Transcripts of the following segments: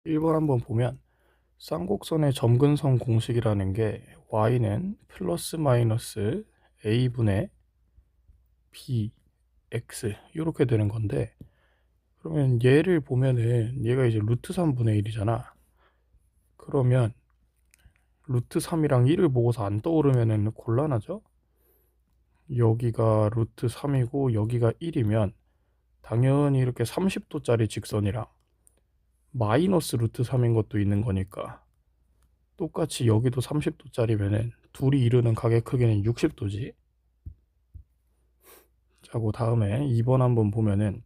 1번 한번 보면 쌍곡선의 점근선 공식이라는 게 y는 플러스 마이너스 a분의 b x 이렇게 되는 건데, 그러면 얘를 보면은 얘가 이제 루트 3분의 1이잖아. 그러면 루트 3이랑 1을 보고서 안 떠오르면은 곤란하죠? 여기가 루트 3이고 여기가 1이면 당연히 이렇게 30도짜리 직선이랑 마이너스 루트 3인 것도 있는 거니까 똑같이 여기도 30도짜리면은 둘이 이루는 각의 크기는 60도지. 자, 그 다음에 2번 한번 보면은,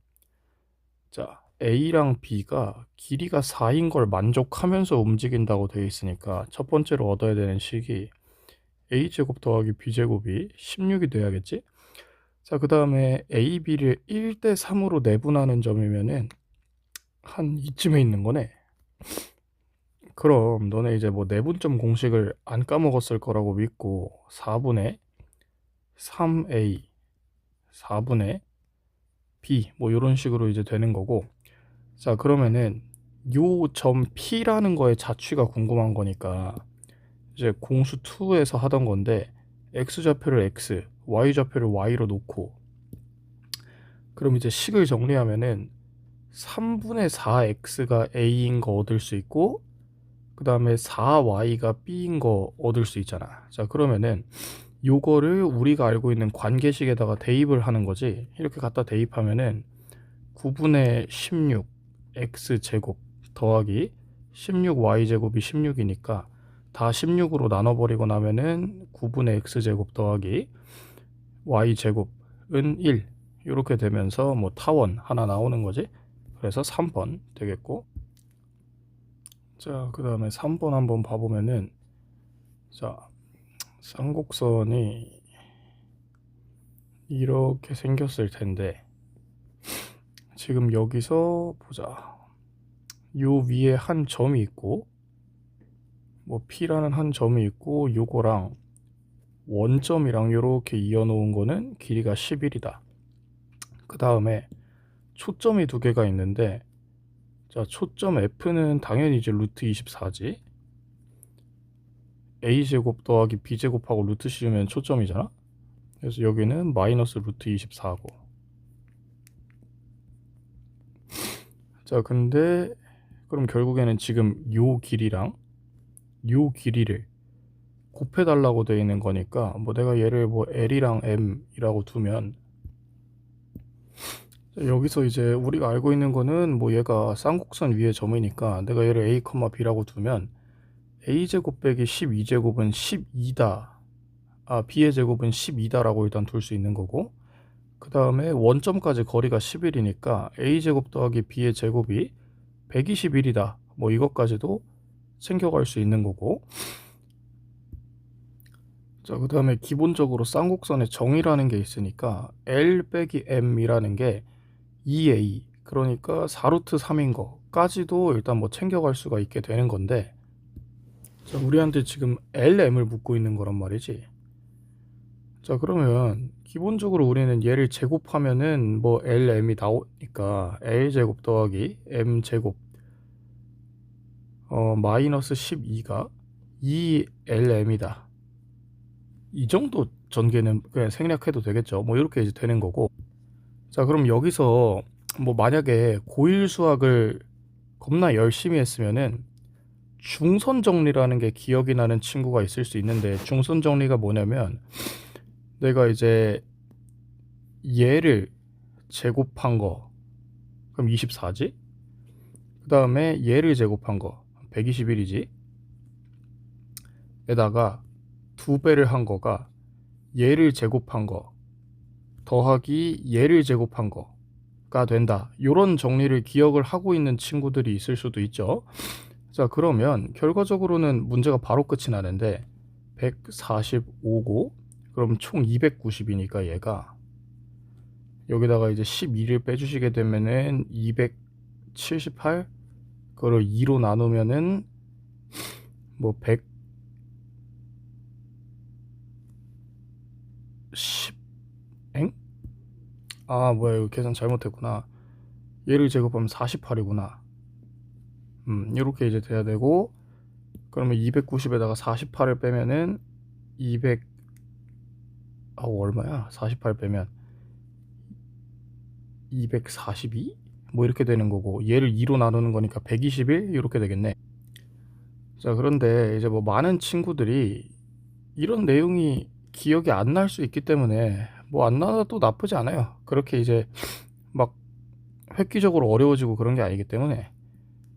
자, A랑 B가 길이가 4인 걸 만족하면서 움직인다고 되어 있으니까 첫 번째로 얻어야 되는 식이 A제곱 더하기 B제곱이 16이 돼야겠지? 자, 그 다음에 A, B를 1대 3으로 내분하는 점이면은 한 이쯤에 있는 거네. 그럼 너네 이제 뭐 내분점 공식을 안 까먹었을 거라고 믿고 4분의 3A, 4분의 B 뭐 이런 식으로 이제 되는 거고, 자 그러면은 요 점 P라는 거의 자취가 궁금한 거니까 이제 공수 2에서 하던 건데 X좌표를 X, Y좌표를 Y로 놓고, 그럼 이제 식을 정리하면은 3분의 4X가 A인 거 얻을 수 있고 그 다음에 4Y가 B인 거 얻을 수 있잖아. 자 그러면은 요거를 우리가 알고 있는 관계식에다가 대입을 하는 거지. 이렇게 갖다 대입하면은 9분의 16 x제곱 더하기 16y제곱이 16이니까 다 16으로 나눠버리고 나면은 9분의 x제곱 더하기 y제곱은 1 이렇게 되면서 뭐 타원 하나 나오는 거지. 그래서 3번 되겠고, 자 그 다음에 3번 한번 봐보면은, 자 쌍곡선이 이렇게 생겼을 텐데 지금 여기서 보자. 요 위에 한 점이 있고 뭐 P라는 한 점이 있고 요거랑 원점이랑 요렇게 이어놓은 거는 길이가 11이다. 그 다음에 초점이 두 개가 있는데, 자 초점 F는 당연히 이제 루트 24지. A제곱 더하기 B제곱하고 루트 씌우면 초점이잖아. 그래서 여기는 마이너스 루트 24고, 자 근데 그럼 결국에는 지금 요 길이랑 요 길이를 곱해달라고 되어 있는 거니까 뭐 내가 얘를 뭐 L이랑 M이라고 두면, 여기서 이제 우리가 알고 있는 거는 뭐 얘가 쌍곡선 위의 점이니까 내가 얘를 A, B라고 두면 A제곱 빼기 12제곱은 12다. B의 제곱은 12다라고 일단 둘 수 있는 거고, 그 다음에 원점까지 거리가 11이니까 A제곱 더하기 B의 제곱이 121이다. 뭐 이것까지도 챙겨갈 수 있는 거고, 자, 그 다음에 기본적으로 쌍곡선의 정의라는 게 있으니까 L 빼기 M이라는 게 2A, 그러니까 4루트 3인 거까지도 일단 뭐 챙겨갈 수가 있게 되는 건데, 자, 우리한테 지금 LM을 묻고 있는 거란 말이지. 자 그러면 기본적으로 우리는 얘를 제곱하면은 뭐 LM이 나오니까 L제곱 더하기 M제곱 마이너스 12가 2LM이다. 이 정도 전개는 그냥 생략해도 되겠죠. 뭐 이렇게 이제 되는 거고. 자 그럼 여기서 뭐 만약에 고1 수학을 겁나 열심히 했으면은 중선 정리라는 게 기억이 나는 친구가 있을 수 있는데, 중선 정리가 뭐냐면 내가 이제 얘를 제곱한 거 그럼 24지? 그 다음에 얘를 제곱한 거 121이지? 에다가 두 배를 한 거가 얘를 제곱한 거 더하기 얘를 제곱한 거가 된다. 요런 정리를 기억을 하고 있는 친구들이 있을 수도 있죠. 자 그러면 결과적으로는 문제가 바로 끝이 나는데 145고, 그럼 총 290이니까 얘가 여기다가 이제 12를 빼주시게 되면은 278, 그걸 2로 나누면은 뭐 110, 엥? 아 뭐야 이거 계산 잘못했구나. 얘를 제곱하면 48이구나. 이렇게 이제 돼야 되고, 그러면 290에다가 48을 빼면은 200, 얼마야? 48 빼면 242? 뭐 이렇게 되는 거고, 얘를 2로 나누는 거니까 121 이렇게 되겠네. 자, 그런데 이제 뭐 많은 친구들이 이런 내용이 기억이 안 날 수 있기 때문에 뭐 안 나도 나쁘지 않아요. 그렇게 이제 막 획기적으로 어려워지고 그런 게 아니기 때문에.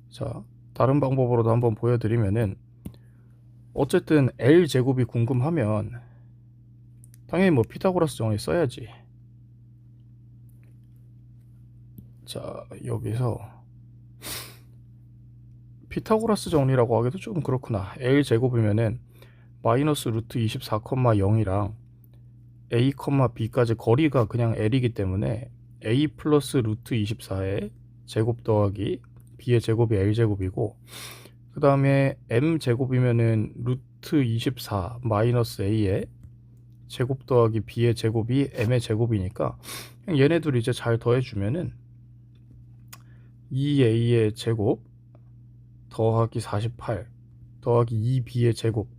자, 다른 방법으로도 한번 보여드리면은, 어쨌든 L 제곱이 궁금하면 당연히 뭐 피타고라스 정리 써야지. 자, 여기서 피타고라스 정리라고 하기도 좀 그렇구나. L 제곱이면은 마이너스 루트 24,0이랑 a, b까지 거리가 그냥 l이기 때문에 a 플러스 루트 24의 제곱 더하기 b의 제곱이 l 제곱이고, 그 다음에 m 제곱이면은 루트 24 마이너스 a의 제곱 더하기 b의 제곱이 m의 제곱이니까 그냥 얘네들 이제 잘 더해주면은 2a의 제곱 더하기 48 더하기 2b의 제곱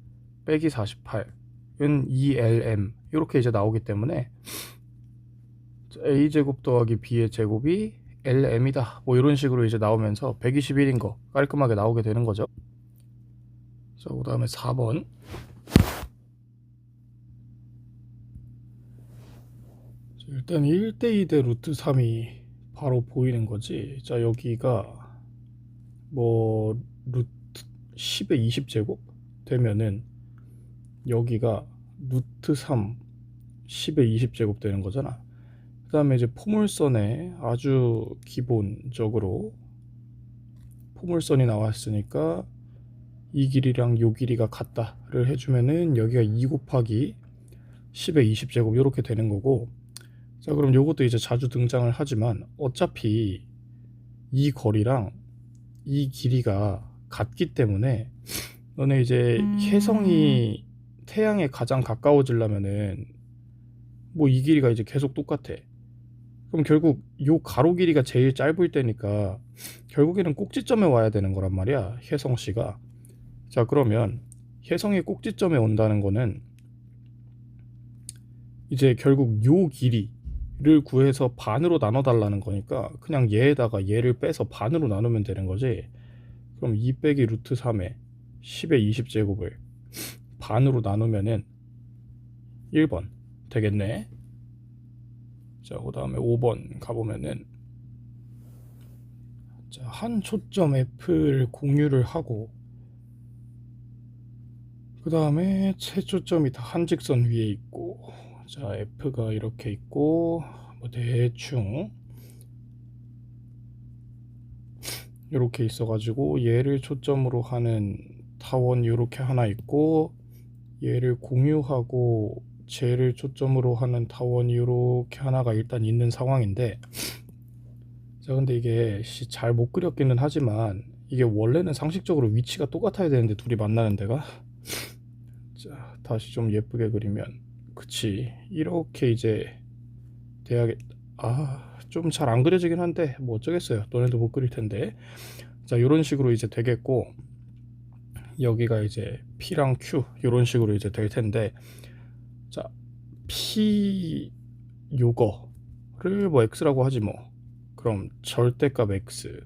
빼기 48은 2lm 이렇게 이제 나오기 때문에 a제곱 더하기 b의 제곱이 lm이다 뭐 이런 식으로 이제 나오면서 121인 거 깔끔하게 나오게 되는 거죠. 자, 그 다음에 4번. 일단 1대2 대 루트 3이 바로 보이는 거지. 자, 여기가 뭐 루트 10의 20제곱 되면은 여기가 루트 3 10의 20제곱 되는 거잖아. 그 다음에 이제 포물선에 아주 기본적으로 포물선이 나왔으니까 이 길이랑 요 길이가 같다를 해주면은 여기가 2 곱하기 10의 20제곱 이렇게 되는 거고. 자, 그럼 요것도 이제 자주 등장을 하지만 어차피 이 거리랑 이 길이가 같기 때문에 너네 이제 혜성이 태양에 가장 가까워지려면은 뭐 이 길이가 이제 계속 똑같아. 그럼 결국 요 가로 길이가 제일 짧을 때니까 결국에는 꼭지점에 와야 되는 거란 말이야, 혜성씨가. 자, 그러면 혜성이 꼭지점에 온다는 거는 이제 결국 요 길이를 구해서 반으로 나눠 달라는 거니까 그냥 얘에다가 얘를 빼서 반으로 나누면 되는 거지. 그럼 2 빼기 루트 3에 10의 20제곱을 반으로 나누면은 1번 되겠네. 자, 그 다음에 5번 가보면은, 자, 한 초점 F를 공유를 하고 그 다음에 최초점이 다 한 직선 위에 있고, 자, F가 이렇게 있고 뭐 대충 이렇게 있어가지고 얘를 초점으로 하는 타원 이렇게 하나 있고, 얘를 공유하고 쟤를 초점으로 하는 타원이 이렇게 하나가 일단 있는 상황인데, 자, 근데 이게 잘 못 그렸기는 하지만 이게 원래는 상식적으로 위치가 똑같아야 되는데 둘이 만나는 데가. 자, 다시 좀 예쁘게 그리면, 그치, 이렇게 이제 돼야겠. 좀 잘 안 그려지긴 한데 뭐 어쩌겠어요, 너네도 못 그릴 텐데. 자, 이런 식으로 이제 되겠고, 여기가 이제 P랑 Q 이런 식으로 이제 될 텐데, 자, P 요거를 뭐 X라고 하지 뭐. 그럼 절대값 X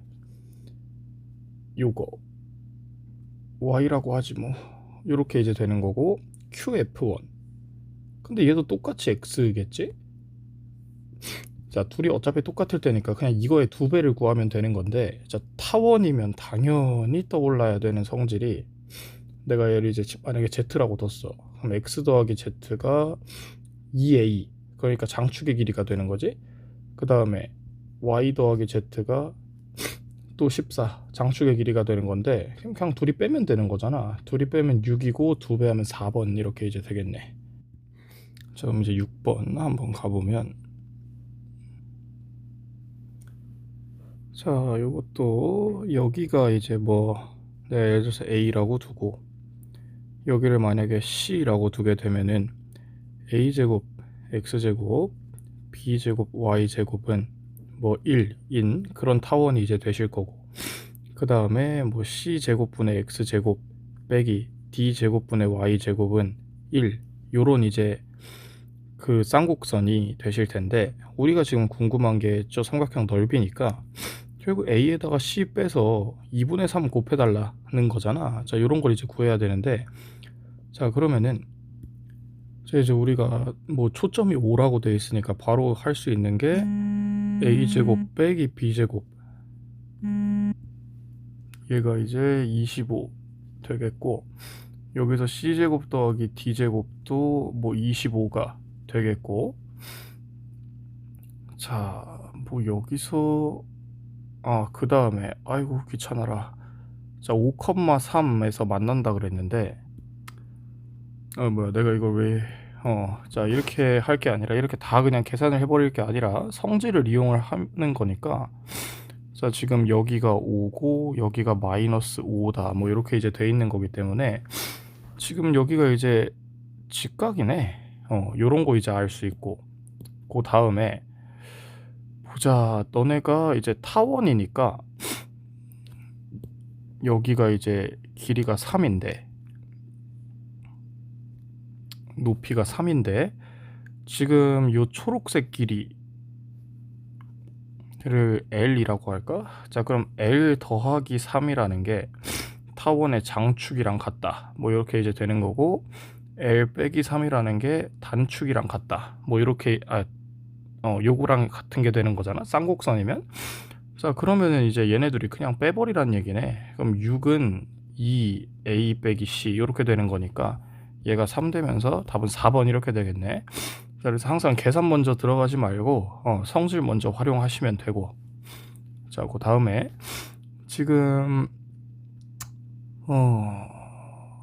요거 Y라고 하지 뭐. 이렇게 이제 되는 거고, QF1 근데 얘도 똑같이 X겠지? 자, 둘이 어차피 똑같을 테니까 그냥 이거의 2배를 구하면 되는 건데, 자, 타원이면 당연히 떠올라야 되는 성질이, 내가 얘를 이제 만약에 Z라고 뒀어. 그럼 X 더하기 Z가 2A, 그러니까 장축의 길이가 되는 거지. 그 다음에 Y 더하기 Z가 또 14, 장축의 길이가 되는 건데, 그냥 둘이 빼면 되는 거잖아. 둘이 빼면 6이고 2배 하면 4번 이렇게 이제 되겠네. 자, 그럼 이제 6번 한번 가보면, 자, 요것도 여기가 이제 뭐 내가 예를 들어서 A라고 두고 여기를 만약에 C라고 두게 되면은 A제곱 X제곱 B제곱 Y제곱은 뭐 1인 그런 타원이 이제 되실 거고, 그 다음에 뭐 c제곱분의 x제곱 빼기 d제곱분의 y제곱은 1 요런 이제 그 쌍곡선이 되실 텐데, 우리가 지금 궁금한 게 저 삼각형 넓이니까 결국 a에다가 c 빼서 2분의 3 곱해달라는 거잖아. 자, 요런 걸 이제 구해야 되는데, 자 그러면은 자 이제 우리가 뭐 초점이 5라고 되어 있으니까 바로 할 수 있는 게 a제곱 빼기 b제곱, 얘가 이제 25 되겠고, 여기서 c제곱 더하기 d제곱도 뭐 25가 되겠고, 자 뭐 여기서 그 다음에 아이고 귀찮아라. 자 5,3에서 만난다 그랬는데, 뭐야 내가 이걸 왜 자 이렇게 할 게 아니라 이렇게 다 그냥 계산을 해버릴 게 아니라 성질을 이용을 하는 거니까, 자 지금 여기가 5고 여기가 마이너스 5다 뭐 이렇게 이제 돼 있는 거기 때문에 지금 여기가 이제 직각이네. 요런 거 이제 알 수 있고, 그 다음에 보자, 너네가 이제 타원이니까 여기가 이제 길이가 3인데 높이가 3인데 지금 요 초록색 길이를 L이라고 할까? 자 그럼 L 더하기 3이라는 게 타원의 장축이랑 같다 뭐 이렇게 이제 되는 거고, L 빼기 3이라는 게 단축이랑 같다 뭐 이렇게 요거랑 같은 게 되는 거잖아, 쌍곡선이면. 자 그러면은 이제 얘네들이 그냥 빼버리란 얘기네. 그럼 6은 2a 빼기 c 이렇게 되는 거니까 얘가 3 되면서 답은 4번 이렇게 되겠네. 자, 그래서 항상 계산 먼저 들어가지 말고 성질 먼저 활용하시면 되고, 자 그 다음에 지금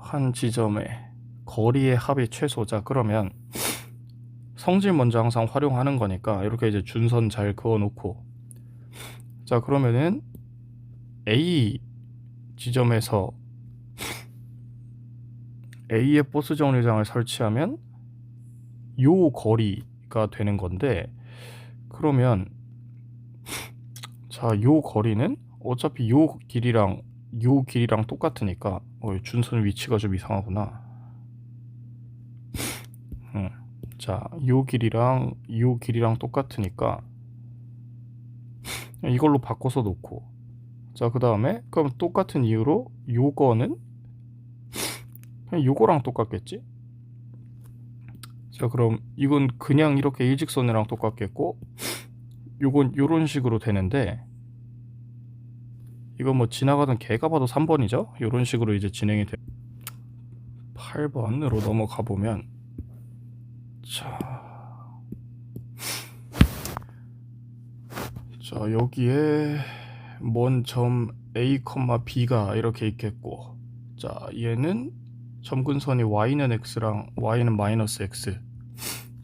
한 지점에 거리의 합이 최소자, 그러면 성질 먼저 항상 활용하는 거니까 이렇게 이제 준선 잘 그어 놓고, 자 그러면은 A 지점에서 A의 보스 정류장을 설치하면 요 거리가 되는 건데, 그러면 자 요 거리는 어차피 요 길이랑 똑같으니까 준선 위치가 좀 이상하구나. 자 요 길이랑 똑같으니까 이걸로 바꿔서 놓고, 자 그 다음에 그럼 똑같은 이유로 요거는 그냥 요거랑 똑같겠지. 자 그럼 이건 그냥 이렇게 일직선이랑 똑같겠고, 요건 요런 식으로 되는데, 이건 뭐 지나가던 개가 봐도 3번이죠. 요런 식으로 이제 진행이 돼. 8번으로 넘어가 보면, 자 여기에 먼 점 A, B가 이렇게 있겠고, 자 얘는 점근선이 y는 x랑 y는 마이너스 x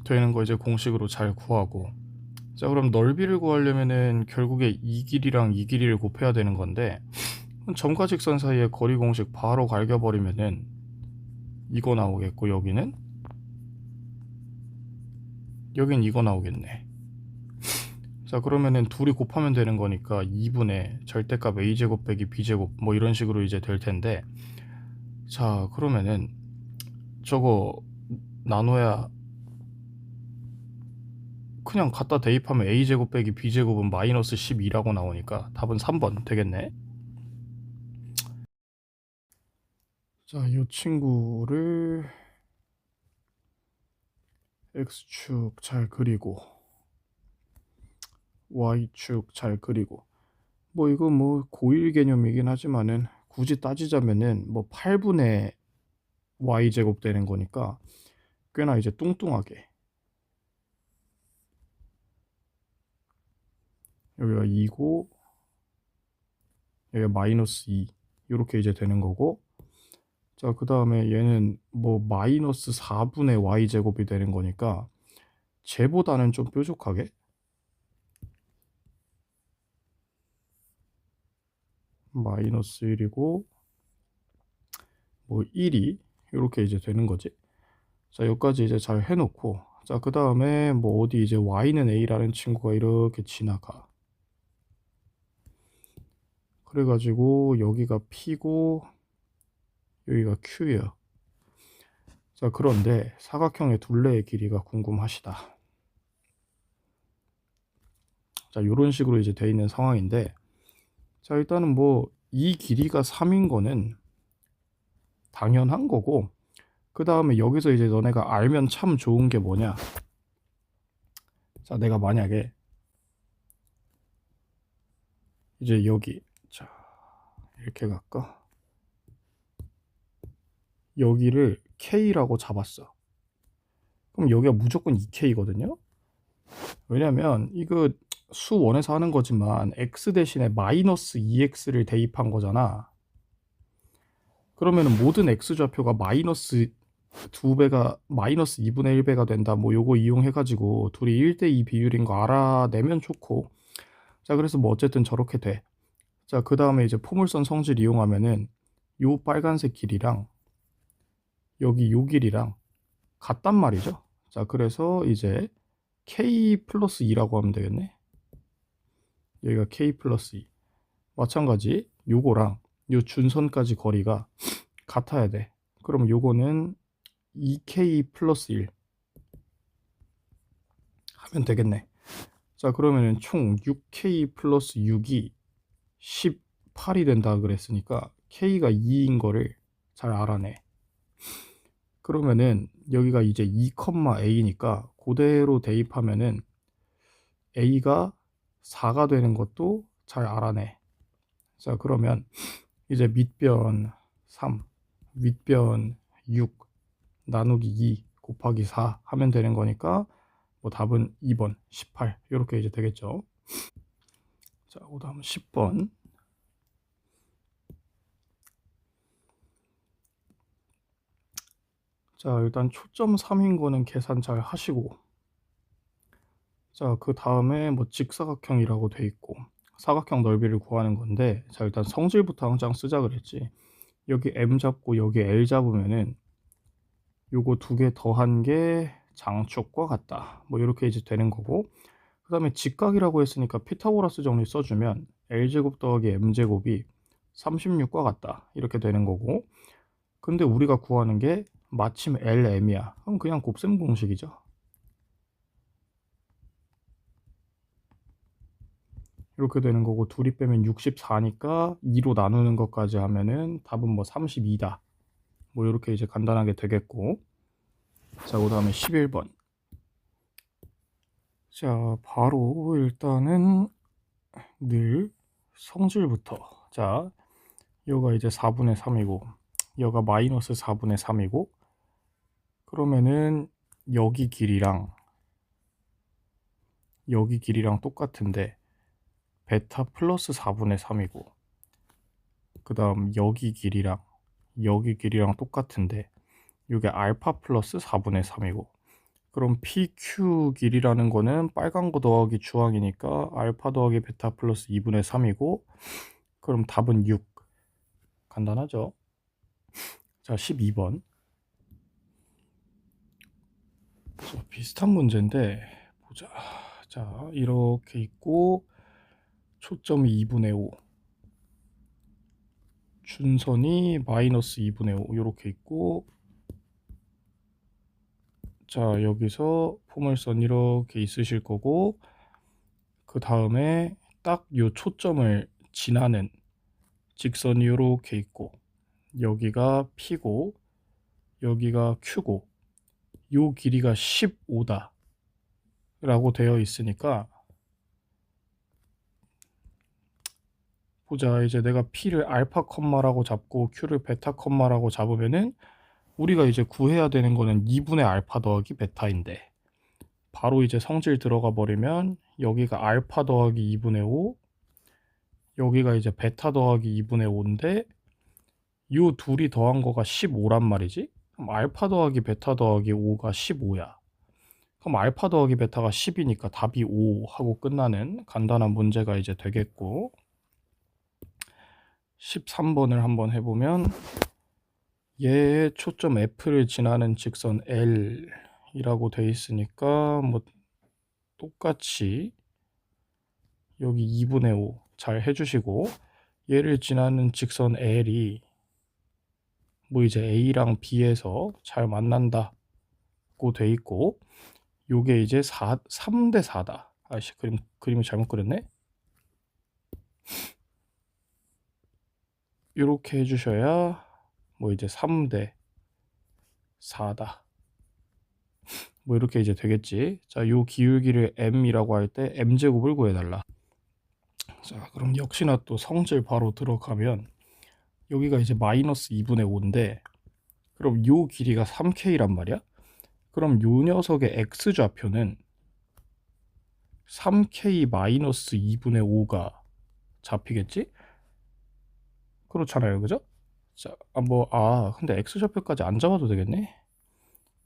되는 거 이제 공식으로 잘 구하고, 자 그럼 넓이를 구하려면은 결국에 이 길이랑 이 길이를 곱해야 되는 건데, 점과 직선 사이의 거리 공식 바로 갈겨버리면은 이거 나오겠고, 여긴 이거 나오겠네. 자 그러면은 둘이 곱하면 되는 거니까 2분의 절대값 a제곱 빼기 b제곱 뭐 이런 식으로 이제 될 텐데, 자 그러면은 저거 나눠야 그냥 갖다 대입하면 a제곱 빼기 b제곱은 마이너스 12라고 나오니까 답은 3번 되겠네. 자 이 친구를 x축 잘 그리고 y축 잘 그리고, 뭐 이거 뭐 고1 개념이긴 하지만은 굳이 따지자면은 뭐 8분의 y제곱 되는 거니까 꽤나 이제 뚱뚱하게, 여기가 2고 여기가 마이너스 2 이렇게 이제 되는 거고, 자 그 다음에 얘는 뭐 마이너스 4분의 y제곱이 되는 거니까 쟤보다는 좀 뾰족하게 마이너스 1이고 뭐 1이 이렇게 이제 되는 거지. 자 여기까지 이제 잘 해놓고, 자 그 다음에 뭐 어디 이제 y는 a라는 친구가 이렇게 지나가. 그래가지고 여기가 P고 여기가 Q예요. 자, 그런데 사각형의 둘레의 길이가 궁금하시다. 자, 이런 식으로 이제 돼 있는 상황인데, 자, 일단은 뭐 이 길이가 3인 거는 당연한 거고, 그 다음에 여기서 이제 너네가 알면 참 좋은 게 뭐냐. 자, 내가 만약에 이제 여기, 자, 이렇게 갈까? 여기를 K라고 잡았어. 그럼 여기가 무조건 2K거든요? 왜냐면 이거 수 원에서 하는 거지만 X 대신에 마이너스 2X를 대입한 거잖아. 그러면은 모든 X좌표가 마이너스 2배가 마이너스 2분의 1배가 된다. 뭐 요거 이용해가지고 둘이 1대2 비율인 거 알아내면 좋고. 자, 그래서 뭐 어쨌든 저렇게 돼. 자, 그 다음에 이제 포물선 성질 이용하면은 요 빨간색 길이랑 여기 요 길이랑 같단 말이죠. 자, 그래서 이제 K 플러스 2라고 하면 되겠네. 여기가 K 플러스 2. 마찬가지 요거랑 요 준선까지 거리가 같아야 돼. 그럼 요거는 2K 플러스 1 하면 되겠네. 자, 그러면은 총 6K 플러스 6이 18이 된다 그랬으니까 K가 2인 거를 잘 알아내. 그러면은 여기가 이제 2,A니까 그대로 대입하면은 A가 4가 되는 것도 잘 알아내. 자, 그러면 이제 밑변 3, 윗변 6 나누기 2 곱하기 4 하면 되는 거니까 뭐 답은 2번 18 이렇게 이제 되겠죠. 자, 그다음 10번. 자, 일단 초점 3인 거는 계산 잘 하시고, 자, 그 다음에 뭐 직사각형이라고 돼 있고 사각형 넓이를 구하는 건데, 자, 일단 성질부터 항상 쓰자 그랬지. 여기 M 잡고 여기 L 잡으면은 요거 두 개 더한 게 장축과 같다. 뭐 이렇게 이제 되는 거고, 그 다음에 직각이라고 했으니까 피타고라스 정리 써주면 L제곱 더하기 M제곱이 36과 같다. 이렇게 되는 거고, 근데 우리가 구하는 게 마침 LM이야. 그럼 그냥 곱셈 공식이죠. 이렇게 되는 거고, 둘이 빼면 64니까 2로 나누는 것까지 하면은 답은 뭐 32다. 뭐 이렇게 이제 간단하게 되겠고. 자, 그 다음에 11번. 자, 바로 일단은 늘 성질부터. 자, 여가 이제 4분의 3이고 여가 마이너스 4분의 3이고, 그러면은 여기 길이랑 여기 길이랑 똑같은데 베타 플러스 4분의 3이고, 그 다음 여기 길이랑 똑같은데 이게 알파 플러스 4분의 3이고, 그럼 PQ 길이라는 거는 빨간 거 더하기 주황이니까 알파 더하기 베타 플러스 2분의 3이고, 그럼 답은 6. 간단하죠? 자, 12번. 자, 비슷한 문제인데 보자. 자, 이렇게 있고 초점이 2분의 5, 준선이 마이너스 2분의 5 이렇게 있고, 자, 여기서 포물선 이렇게 있으실 거고, 그 다음에 딱 요 초점을 지나는 직선이 이렇게 있고, 여기가 P고 여기가 Q고 요 길이가 15다 라고 되어 있으니까, 보자. 이제 내가 P를 알파 컴마라고 잡고 Q를 베타 컴마라고 잡으면은 우리가 이제 구해야 되는 거는 2분의 알파 더하기 베타인데, 바로 이제 성질 들어가 버리면 여기가 알파 더하기 2분의 5, 여기가 이제 베타 더하기 2분의 5인데 요 둘이 더한 거가 15란 말이지. 그럼 알파 더하기 베타 더하기 5가 15야. 그럼 알파 더하기 베타가 10이니까 답이 5 하고 끝나는 간단한 문제가 이제 되겠고, 13번을 한번 해보면 얘의 초점 F를 지나는 직선 L이라고 돼 있으니까 뭐 똑같이 여기 2분의 5 잘 해주시고, 얘를 지나는 직선 L이 뭐 이제 A랑 B에서 잘 만난다고 돼 있고, 요게 이제 3대 4다. 아씨, 그림을 잘못 그렸네. 요렇게 해주셔야 뭐 이제 3대 4다. 뭐 이렇게 이제 되겠지. 자, 요 기울기를 m이라고 할 때 m제곱을 구해달라. 자, 그럼 역시나 또 성질 바로 들어가면 여기가 이제 마이너스 2분의 5인데, 그럼 요 길이가 3k란 말이야. 그럼 요 녀석의 x좌표는 3k 마이너스 2분의 5가 잡히겠지? 그렇잖아요, 그죠? 자, 근데 x좌표까지 안 잡아도 되겠네.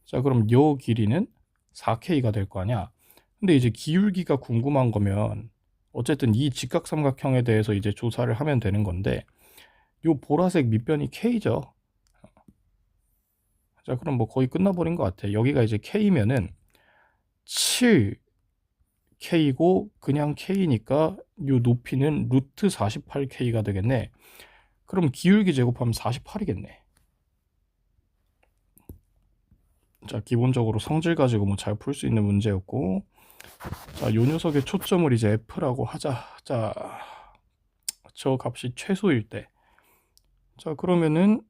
자, 그럼 요 길이는 4k가 될 거 아니야. 근데 이제 기울기가 궁금한 거면 어쨌든 이 직각삼각형에 대해서 이제 조사를 하면 되는 건데, 요 보라색 밑변이 k죠. 자, 그럼 뭐 거의 끝나버린 것 같아. 여기가 이제 k면은 7k고 그냥 k니까 요 높이는 루트 48k가 되겠네. 그럼 기울기 제곱하면 48이겠네. 자, 기본적으로 성질 가지고 뭐 잘 풀 수 있는 문제였고, 자, 요 녀석의 초점을 이제 f라고 하자. 자, 저 값이 최소일 때. 자, 그러면은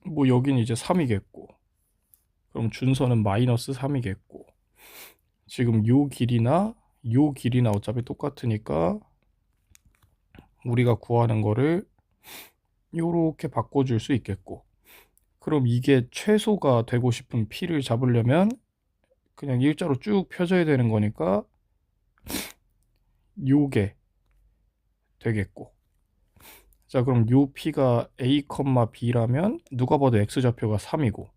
뭐 여긴 이제 3이겠고, 그럼 준선은 마이너스 3이겠고, 지금 요 길이나 어차피 똑같으니까 우리가 구하는 거를 요렇게 바꿔줄 수 있겠고, 그럼 이게 최소가 되고 싶은 p를 잡으려면 그냥 일자로 쭉 펴져야 되는 거니까 요게 되겠고, 자, 그럼 요 p가 a, b라면 누가 봐도 x좌표가 3이고,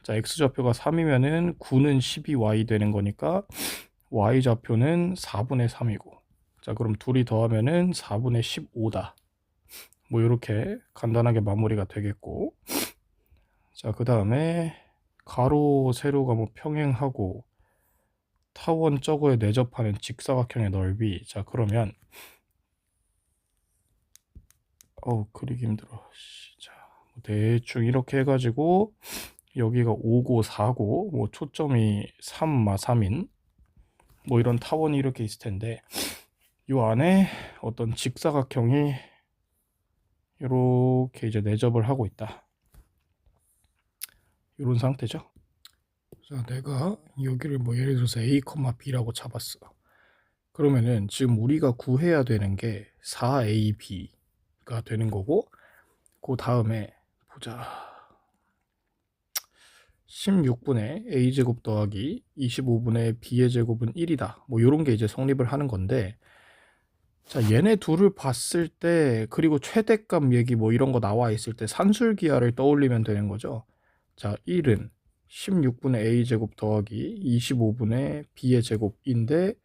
자, x좌표가 3이면은 9는 12y 되는 거니까 y좌표는 4분의 3이고, 자, 그럼 둘이 더하면은 4분의 15다. 뭐 이렇게 간단하게 마무리가 되겠고, 자, 그 다음에 가로 세로가 뭐 평행하고 타원 저거에 내접하는 직사각형의 넓이. 자, 그러면 그리기 힘들어. 자, 뭐 대충 이렇게 해가지고 여기가 5고 4고 뭐 초점이 3, 3인 뭐 이런 타원이 이렇게 있을 텐데, 요 안에 어떤 직사각형이 이렇게 이제 내접을 하고 있다. 이런 상태죠. 자, 내가 여기를 뭐 예를 들어서 a, b라고 잡았어. 그러면은 지금 우리가 구해야 되는 게 4ab가 되는 거고, 그 다음에 보자. 16분의 a제곱 더하기 25분의 b의 제곱은 1이다. 뭐 이런 게 이제 성립을 하는 건데, 자, 얘네 둘을 봤을 때, 그리고 최대값 얘기 뭐 이런 거 나와 있을 때 산술기하를 떠올리면 되는 거죠. 자, 1은 16분의 a제곱 더하기 25분의 b의 제곱인데,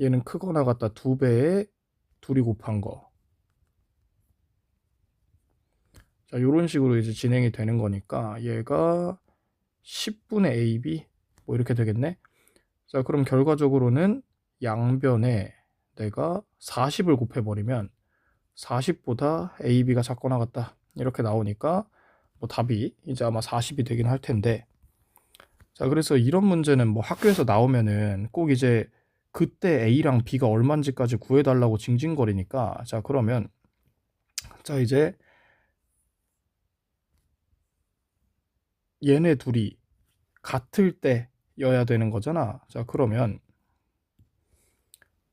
얘는 크거나 같다 2배에 둘이 곱한 거. 자, 요런 식으로 이제 진행이 되는 거니까 얘가 10분의 ab 뭐 이렇게 되겠네. 자, 그럼 결과적으로는 양변에 내가 40을 곱해버리면 40보다 ab가 작거나 같다 이렇게 나오니까 뭐 답이 이제 아마 40이 되긴 할 텐데, 자, 그래서 이런 문제는 뭐 학교에서 나오면은 꼭 이제 그때 a랑 b가 얼마인지까지 구해달라고 징징거리니까, 자, 그러면 자, 이제 얘네 둘이 같을 때여야 되는 거잖아. 자, 그러면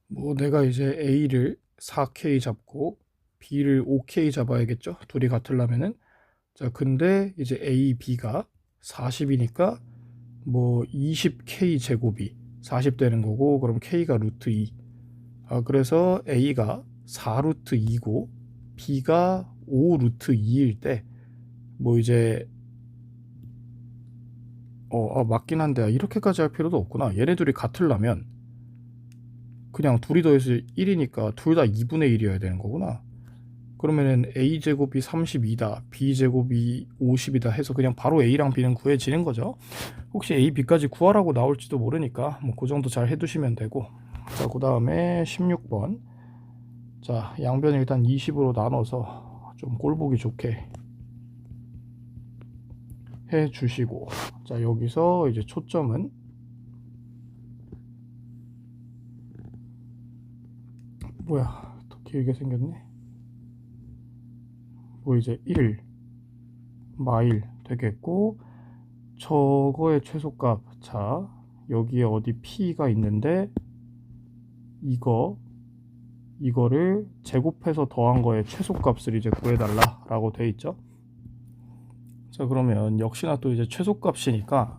뭐 내가 이제 a를 4k 잡고 b를 5k 잡아야겠죠, 둘이 같으려면은. 자, 근데 이제 a, b가 40이니까 뭐 20k 제곱이 40 되는 거고, 그럼 k가 루트 2. 그래서 a가 4 루트 2고 b가 5 루트 2일 때, 뭐 이제 맞긴 한데 이렇게까지 할 필요도 없구나. 얘네 둘이 같으려면 그냥 둘이 더해서 1이니까 둘 다 2분의 1이어야 되는 거구나. 그러면은 a제곱이 32다, b제곱이 50이다 해서 그냥 바로 a랑 b는 구해지는 거죠. 혹시 a, b까지 구하라고 나올지도 모르니까 뭐 그 정도 잘 해두시면 되고. 자, 그 다음에 16번. 자, 양변을 일단 20으로 나눠서 좀 꼴보기 좋게 해 주시고, 자, 여기서 이제 초점은 뭐야, 더 길게 생겼네. 뭐 이제 1 마일 되겠고, 저거의 최소값, 자, 여기에 어디 P가 있는데 이거를 제곱해서 더한 거의 최소값을 이제 구해달라 라고 돼 있죠. 자, 그러면 역시나 또 이제 최소값이니까,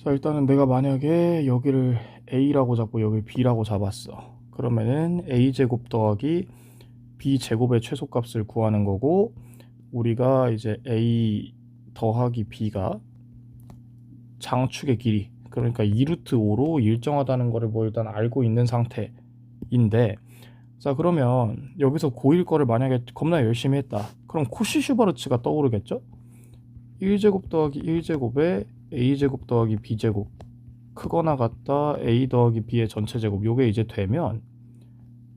자, 일단은 내가 만약에 여기를 A라고 잡고 여기를 B라고 잡았어. 그러면은 A제곱 더하기 B제곱의 최소값을 구하는 거고, 우리가 이제 A 더하기 B가 장축의 길이, 그러니까 2루트 5로 일정하다는 거를 뭐 일단 알고 있는 상태인데, 자, 그러면 여기서 고1 거를 만약에 겁나 열심히 했다. 그럼 코시 슈바르츠가 떠오르겠죠? 1제곱 더하기 1제곱에 A제곱 더하기 B제곱 크거나 같다 A 더하기 B의 전체 제곱, 요게 이제 되면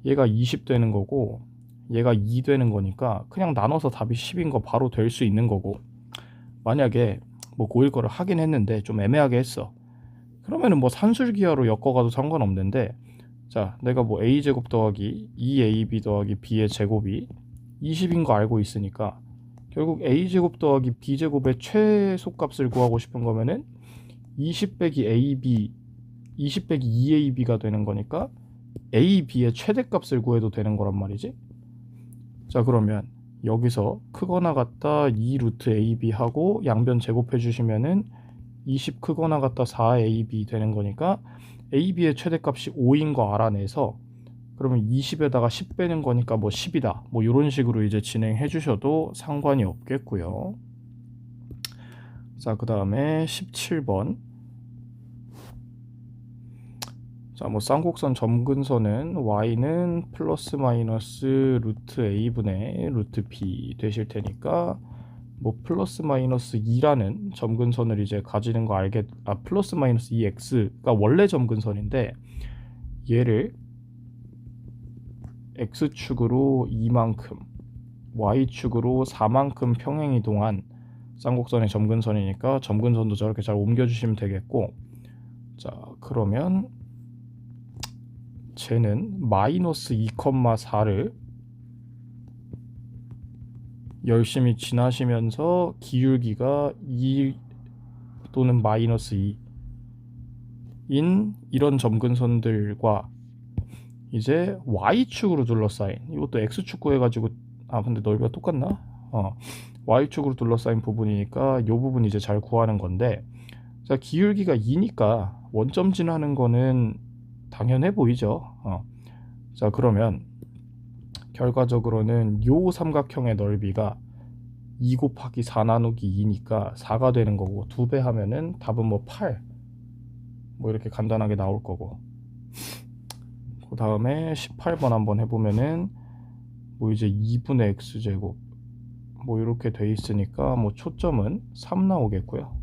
얘가 20 되는 거고 얘가 2 되는 거니까 그냥 나눠서 답이 10인 거 바로 될 수 있는 거고, 만약에 뭐 고1 거를 하긴 했는데 좀 애매하게 했어. 그러면은 뭐 산술기하로 엮어가도 상관없는데, 자, 내가 뭐 a제곱 더하기 2ab 더하기 b의 제곱이 20인 거 알고 있으니까 결국 a제곱 더하기 b제곱의 최소값을 구하고 싶은 거면은 20 빼기 ab 20 빼기 2ab가 되는 거니까 ab의 최대값을 구해도 되는 거란 말이지. 자, 그러면 여기서 크거나 같다 2루트 ab 하고 양변 제곱해 주시면은 20 크거나 같다 4ab 되는 거니까 ab의 최대값이 5인 거 알아내서, 그러면 20에다가 10 빼는 거니까 뭐 10이다, 뭐 이런 식으로 이제 진행해 주셔도 상관이 없겠고요. 자, 그 다음에 17번. 자, 뭐 쌍곡선 점근선은 y는 플러스 마이너스 루트 a분의 루트 b 되실 테니까, 뭐 플러스 마이너스 2라는 점근선을 이제 가지는 거 플러스 마이너스 2x가 원래 점근선인데 얘를 x축으로 2만큼 y축으로 4만큼 평행 이동한 쌍곡선의 점근선이니까 점근선도 저렇게 잘 옮겨주시면 되겠고, 자, 그러면 쟤는 마이너스 2,4를 열심히 지나시면서 기울기가 2 또는 마이너스 2인 이런 점근선들과 이제 y축으로 둘러싸인, 이것도 x축 구해가지고, 근데 넓이가 똑같나? y축으로 둘러싸인 부분이니까 이 부분 이제 잘 구하는 건데, 자, 기울기가 2니까 원점 지나는 거는 당연해 보이죠. 자, 그러면 결과적으로는 요 삼각형의 넓이가 2 곱하기 4 나누기 2니까 4가 되는 거고, 2배 하면은 답은 뭐 8, 뭐 이렇게 간단하게 나올 거고, 그 다음에 18번 한번 해보면은 뭐 이제 2분의 x제곱 뭐 이렇게 돼 있으니까 뭐 초점은 3 나오겠고요.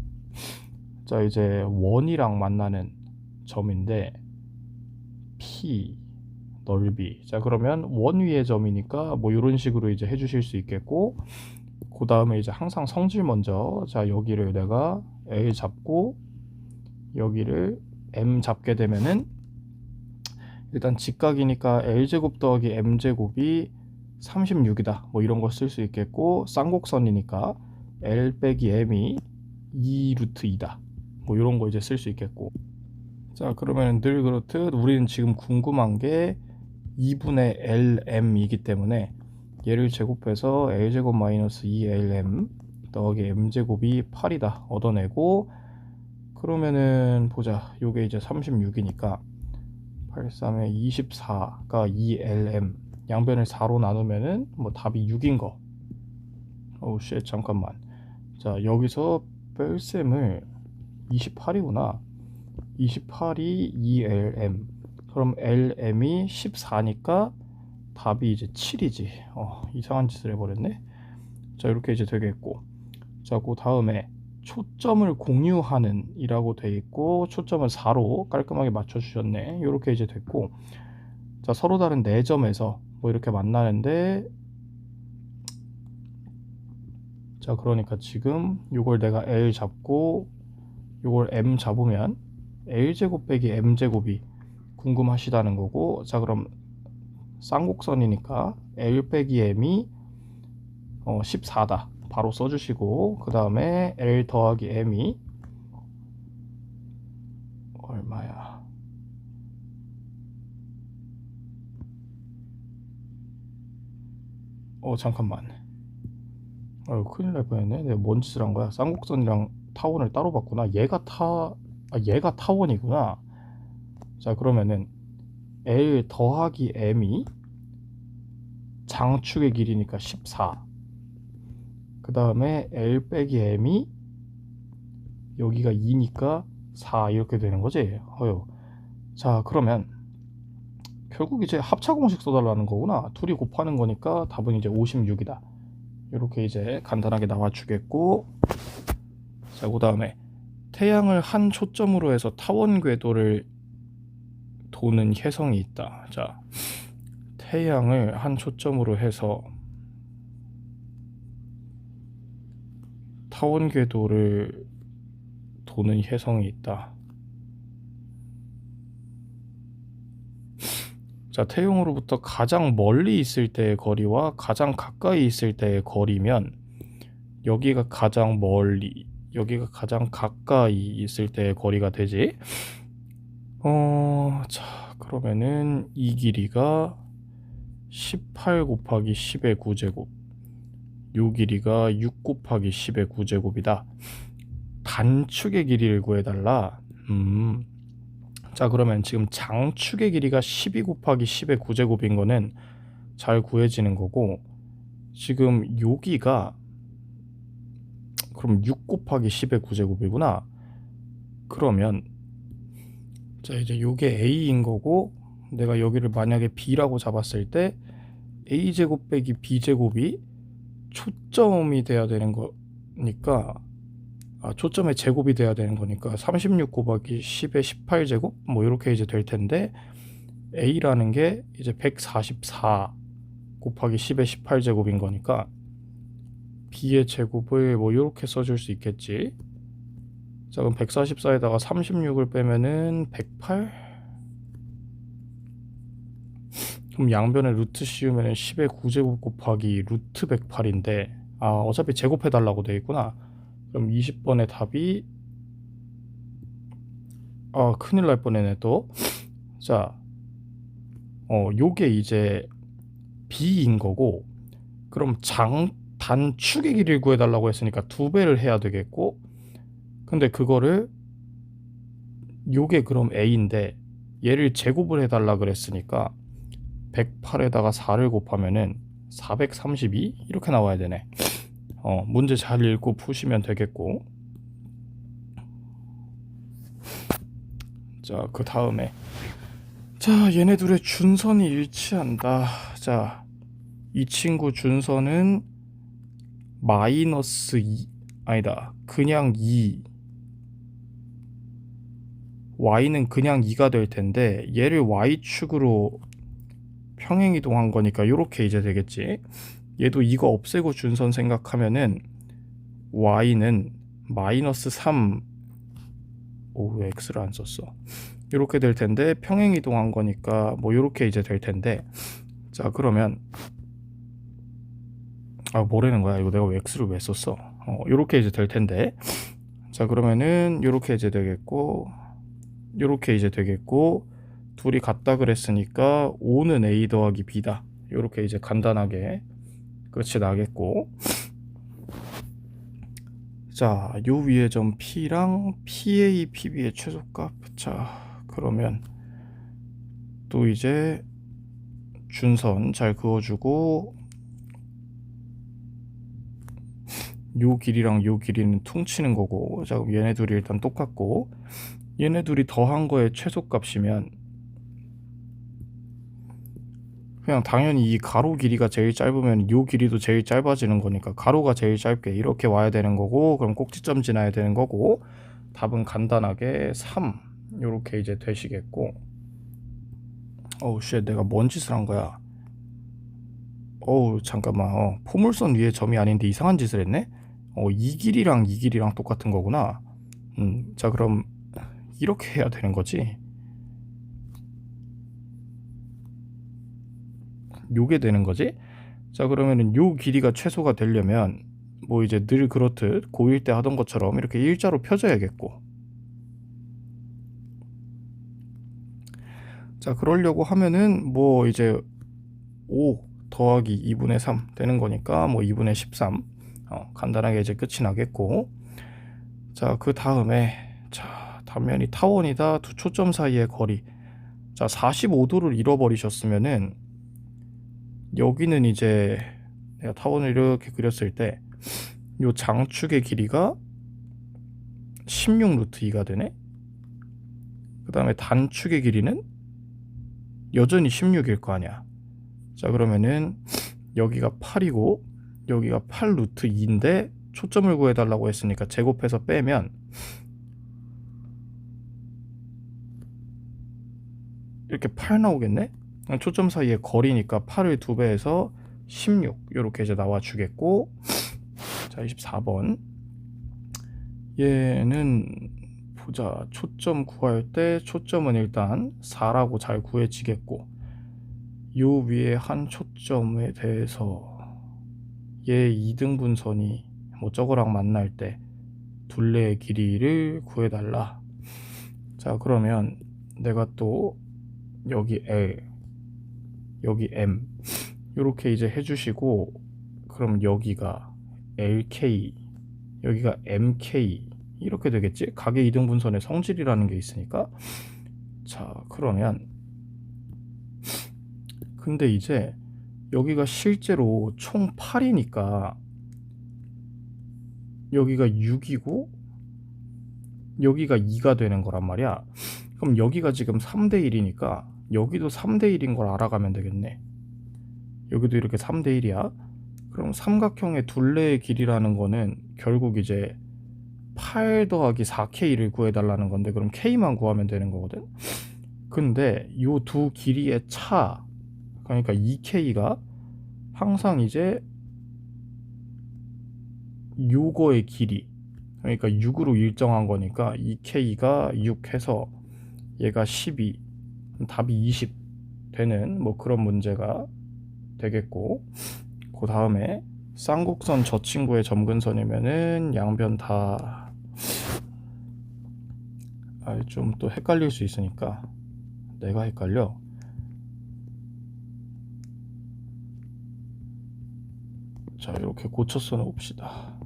자, 이제 원이랑 만나는 점인데 P 넓이, 자, 그러면 원 위의 점이니까 뭐 이런 식으로 이제 해주실 수 있겠고, 그 다음에 이제 항상 성질 먼저, 자, 여기를 내가 L 잡고 여기를 M 잡게 되면은 일단 직각이니까 L제곱 더하기 M제곱이 36이다, 뭐 이런 거 쓸 수 있겠고, 쌍곡선이니까 L 빼기 M이 2루트 2다, 뭐 이런 거 이제 쓸 수 있겠고. 자, 그러면 늘 그렇듯 우리는 지금 궁금한 게 2분의 LM이기 때문에 얘를 제곱해서 L제곱 마이너스 2LM 더하기 M제곱이 8이다 얻어내고, 그러면은 보자, 요게 이제 36이니까 8, 3에 24가 2LM, 양변을 4로 나누면은 뭐 답이 6인 거. 오우 쉣, 잠깐만. 자, 여기서 뺄셈을 28이구나. 28이 2LM, 그럼 LM이 14니까 답이 이제 7이지. 이상한 짓을 해버렸네. 자, 이렇게 이제 되겠고, 자, 그 다음에 초점을 공유하는 이라고 돼 있고 초점은 4로 깔끔하게 맞춰주셨네. 이렇게 이제 됐고, 자, 서로 다른 4점에서 뭐 이렇게 만나는데, 자, 그러니까 지금 요걸 내가 L 잡고 요걸 M 잡으면 L제곱 빼기 M제곱이 궁금하시다는 거고, 자, 그럼 쌍곡선이니까 L 빼기 M이 14다 바로 써주시고, 그 다음에 L 더하기 M이 얼마야? 잠깐만. 큰일 날 뻔했네. 내가 뭔 짓을 한 거야? 쌍곡선이랑 타원을 따로 봤구나. 얘가 타원이구나. 자, 그러면은 L 더하기 M이 장축의 길이니까 14. 그 다음에 L 빼기 M이 여기가 2니까 4 이렇게 되는 거지. 자, 그러면 결국 이제 합차 공식 써달라는 거구나. 둘이 곱하는 거니까 답은 이제 56이다. 이렇게 이제 간단하게 나와주겠고, 자, 그 다음에 태양을 한 초점으로 해서 타원 궤도를 도는 혜성이 있다. 자, 태양을 한 초점으로 해서 타원 궤도를 도는 혜성이 있다. 자, 태양으로부터 가장 멀리 있을 때의 거리와 가장 가까이 있을 때의 거리면 여기가 가장 멀리, 여기가 가장 가까이 있을 때의 거리가 되지. 자, 그러면은 이 길이가 18 곱하기 10의 9제곱, 요 길이가 6 곱하기 10의 9제곱이다. 단축의 길이를 구해달라. 자, 그러면 지금 장축의 길이가 12 곱하기 10의 9제곱인 거는 잘 구해지는 거고, 지금 여기가 그럼 6 곱하기 10의 9제곱이구나. 그러면 자, 이제 요게 A인 거고, 내가 여기를 만약에 B라고 잡았을 때 A제곱 빼기 B제곱이 초점이 돼야 되는 거니까, 초점의 제곱이 돼야 되는 거니까 36 곱하기 10의 18제곱 뭐 이렇게 이제 될 텐데, A라는 게 이제 144 곱하기 10의 18제곱인 거니까 B의 제곱을 뭐 이렇게 써줄 수 있겠지. 자, 그럼 144에다가 36을 빼면은 108? 그럼 양변에 루트 씌우면은 10의 9제곱 곱하기 루트 108인데, 어차피 제곱해 달라고 되어 있구나. 그럼 20번의 답이 큰일 날 뻔했네 또. 자, 요게 이제 B인 거고, 그럼 단축의 길이를 구해달라고 했으니까 2배를 해야 되겠고, 근데 그거를 요게 그럼 A인데 얘를 제곱을 해달라 그랬으니까 108에다가 4를 곱하면은 432 이렇게 나와야 되네. 문제 잘 읽고 푸시면 되겠고, 자, 그 다음에 자, 얘네 둘의 준선이 일치한다. 자, 이 친구 준선은 마이너스 2, 아니다, 그냥 2, y는 그냥 2가 될 텐데 얘를 y축으로 평행이동한 거니까 이렇게 이제 되겠지. 얘도 이거 없애고 준선 생각하면은 y는 마이너스 3, 왜 x를 안 썼어? 이렇게 될 텐데 평행이동한 거니까 뭐 이렇게 이제 될 텐데, 자, 그러면 뭐라는 거야? 이거 내가 x를 왜 썼어? 이렇게 이제 될 텐데, 자, 그러면은 이렇게 이제 되겠고, 이렇게 이제 되겠고, 둘이 같다 그랬으니까 5는 a 더하기 b다. 이렇게 이제 간단하게 끝이 나겠고, 자, 요 위에 점 P랑 PA, PB의 최소값. 자, 그러면 또 이제 준선 잘 그어주고, 요 길이랑 요 길이는 퉁치는 거고, 자, 그럼 얘네 둘이 일단 똑같고, 얘네 둘이 더한 거의 최소값이면 그냥 당연히 이 가로 길이가 제일 짧으면 요 길이도 제일 짧아지는 거니까 가로가 제일 짧게 이렇게 와야 되는 거고, 그럼 꼭지점 지나야 되는 거고, 답은 간단하게 3 이렇게 이제 되시겠고, 어우 쉣, 내가 뭔 짓을 한 거야. 어우 잠깐만, 포물선 위에 점이 아닌데 이상한 짓을 했네. 이 길이랑 이 길이랑 똑같은 거구나. 자 그럼 이렇게 해야 되는 거지. 요게 되는 거지. 자 그러면은 요 길이가 최소가 되려면 뭐 이제 늘 그렇듯 고1 때 하던 것처럼 이렇게 일자로 펴줘야겠고, 자 그러려고 하면은 뭐 이제 5 더하기 2분의 3 되는 거니까 뭐 2분의 13, 간단하게 이제 끝이 나겠고, 자 그 다음에 자 단면이 타원이다 두 초점 사이의 거리. 자 45도를 잃어버리셨으면은 여기는 이제 내가 타원을 이렇게 그렸을 때 요 장축의 길이가 16 루트 2가 되네. 그 다음에 단축의 길이는 여전히 16일 거 아니야. 자 그러면은 여기가 8이고 여기가 8 루트 2인데 초점을 구해달라고 했으니까 제곱해서 빼면 이렇게 8 나오겠네. 초점 사이의 거리니까 8을 2배해서 16 이렇게 이제 나와 주겠고, 자 24번 얘는 보자. 초점 구할 때 초점은 일단 4라고 잘 구해지겠고, 요 위에 한 초점에 대해서 얘 2등분선이 뭐 저거랑 만날 때 둘레의 길이를 구해달라. 자 그러면 내가 또 여기 L 여기 M 이렇게 이제 해주시고, 그럼 여기가 LK 여기가 MK 이렇게 되겠지. 각의 이등분선의 성질이라는 게 있으니까. 자 그러면 근데 이제 여기가 실제로 총 8이니까 여기가 6이고 여기가 2가 되는 거란 말이야. 그럼 여기가 지금 3대 1이니까 여기도 3대 1인 걸 알아가면 되겠네. 여기도 이렇게 3대 1이야. 그럼 삼각형의 둘레의 길이라는 거는 결국 이제 8 더하기 4K를 구해달라는 건데, 그럼 K만 구하면 되는 거거든. 근데 요 두 길이의 차, 그러니까 2K가 항상 이제 요거의 길이, 그러니까 6으로 일정한 거니까 2K가 6 해서 얘가 12, 답이 20 되는 뭐 그런 문제가 되겠고, 그 다음에 쌍곡선 저 친구의 점근선이면은 양변 다 좀 또 헷갈릴 수 있으니까 내가 헷갈려. 자 이렇게 고쳐서 놓읍시다.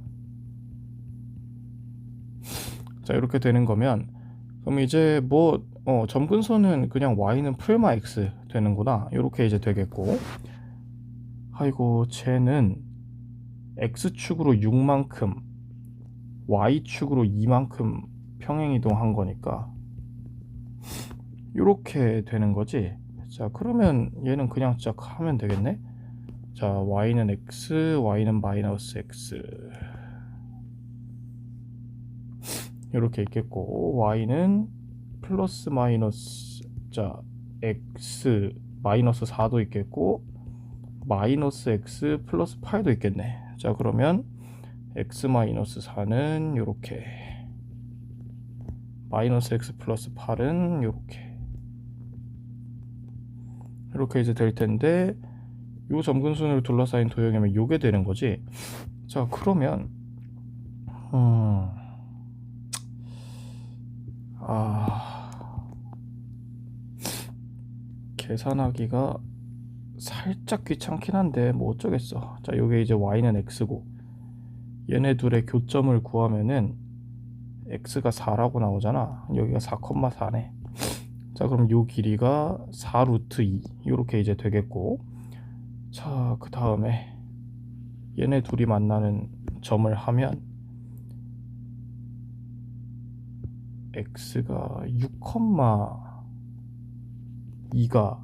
자 이렇게 되는 거면 그럼 이제 뭐 점근선은 그냥 y는 풀마 x 되는구나 이렇게 이제 되겠고, 아이고 쟤는 x축으로 6만큼 y축으로 2만큼 평행이동한 거니까 이렇게 되는 거지. 자 그러면 얘는 그냥 쫙 하면 되겠네. 자 y는 x, y는 마이너스 x 이렇게 있겠고, y는 플러스 마이너스 자 x 마이너스 4도 있겠고 마이너스 x 플러스 8도 있겠네. 자 그러면 x 마이너스 4는 요렇게, 마이너스 x 플러스 8은 이렇게 이제 될 텐데, 요 점근선으로 둘러싸인 도형이면 요게 되는 거지. 자 그러면 계산하기가 살짝 귀찮긴 한데 뭐 어쩌겠어. 자 요게 이제 y는 x고 얘네 둘의 교점을 구하면은 x가 4라고 나오잖아. 여기가 4,4네. 자 그럼 요 길이가 4 루트 2 이렇게 이제 되겠고, 자 그 다음에 얘네 둘이 만나는 점을 하면 x가 6,2가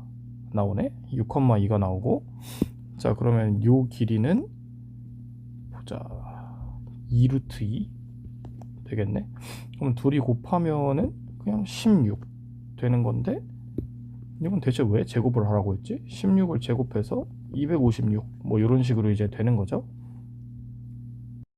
나오네. 6,2가 나오고, 자 그러면 요 길이는 보자 2 루트 2 되겠네. 그럼 둘이 곱하면은 그냥 16 되는 건데, 이건 대체 왜 제곱을 하라고 했지? 16을 제곱해서 256 뭐 이런 식으로 이제 되는 거죠.